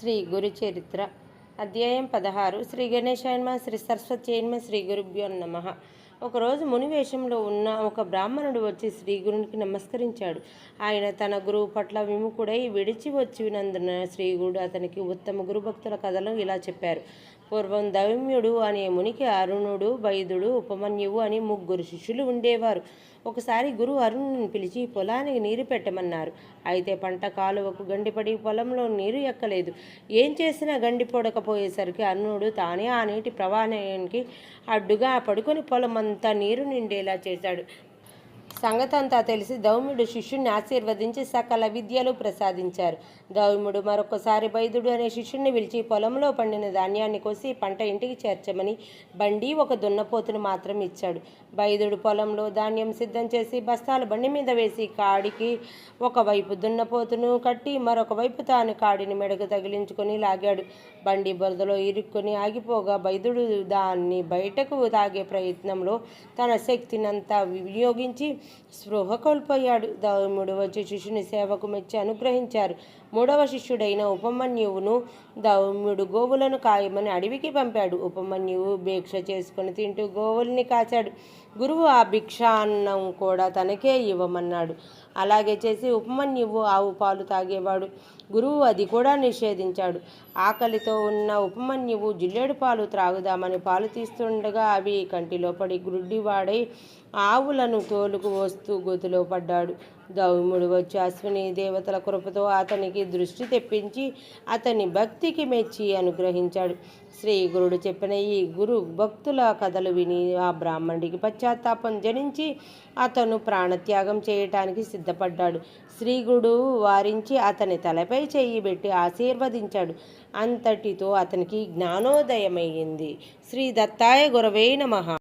శ్రీ గురు చరిత్ర అధ్యాయం 16 శ్రీ గణేశాయన్మ శ్రీ సరస్వత్యైన్మ శ్రీ గురుభ్యో నమః. ఒకరోజు మునివేషంలో ఉన్న ఒక బ్రాహ్మణుడు వచ్చి శ్రీ గురునికి నమస్కరించాడు. ఆయన తన గురువు పట్ల విముఖుడై విడిచి వచ్చినందున శ్రీ గురుడు అతనికి ఉత్తమ గురుభక్తుల కథలు ఇలా చెప్పారు. పూర్వం దౌమ్యుడు అనే మునికి అరుణుడు, వైదుడు, ఉపమన్యువు అని ముగ్గురు శిష్యులు ఉండేవారు. ఒకసారి గురువు అరుణుని పిలిచి పొలానికి నీరు పెట్టమన్నారు. అయితే పంట కాలువకు గండిపడి పొలంలో నీరు ఎక్కలేదు. ఏం చేసినా గండి పొడకపోయేసరికి అరుణుడు తానే ఆ నీటి ప్రవాహానికి అడ్డుగా పడుకొని పొలమంతా నీరు నిండేలా చేశాడు. సంగతంతా తెలిసి దౌమ్యుడు శిష్యుణ్ణి ఆశీర్వదించి సకల విద్యలు ప్రసాదించారు. దౌమ్యుడు మరొకసారి వైదుడు అనే శిష్యుణ్ణి పిలిచి పొలంలో పండిన ధాన్యాన్ని కోసి పంట ఇంటికి చేర్చమని బండి ఒక దున్నపోతును మాత్రం ఇచ్చాడు. వైదుడు పొలంలో ధాన్యం సిద్ధం చేసి బస్తాలు బండి మీద వేసి కాడికి ఒకవైపు దున్నపోతును కట్టి మరొక వైపు తాను కాడిని మెడకు తగిలించుకొని లాగాడు. బండి బురదలో ఇరుక్కొని ఆగిపోగా వైదుడు దాన్ని బయటకు తాగే ప్రయత్నంలో తన శక్తినంతా వినియోగించి స్పృహ కోల్పోయాడు. దౌమ్యుడు వచ్చి శిష్యుని సేవకు మెచ్చి అనుగ్రహించారు. మూడవ శిష్యుడైన ఉపమన్యువును దౌమ్యుడు గోవులను కాయమని అడవికి పంపాడు. ఉపమన్యువు భిక్ష చేసుకుని తింటూ గోవుల్ని కాచాడు. గురువు ఆ భిక్షాన్నం కూడా తనకే ఇవ్వమన్నాడు. అలాగే చేసి ఉపమన్యువు ఆవు పాలు తాగేవాడు. గురువు అది కూడా నిషేధించాడు. ఆకలితో ఉన్న ఉపమన్యువు జిల్లేడు పాలు త్రాగుదామని పాలు తీస్తుండగా అవి కంటిలో పడి గుడ్డివాడై ఆవులను తోలుకు వస్తూ గోతిలో పడ్డాడు. దౌమ్యుడు వచ్చి అశ్విని దేవతల కృపతో అతనికి దృష్టి తెప్పించి అతని భక్తికి మెచ్చి అనుగ్రహించాడు. శ్రీ గురుడు చెప్పిన ఈ గురు భక్తుల కథలు విని ఆ బ్రాహ్మణుడికి పశ్చాత్తాపం జనించి అతను ప్రాణత్యాగం చేయటానికి సిద్ధపడ్డాడు. శ్రీ గురుడు వారించి అతని తలపై చెయ్యి పెట్టి ఆశీర్వదించాడు. అంతటితో అతనికి జ్ఞానోదయమైంది. శ్రీ దత్తాయ గురవే నమః.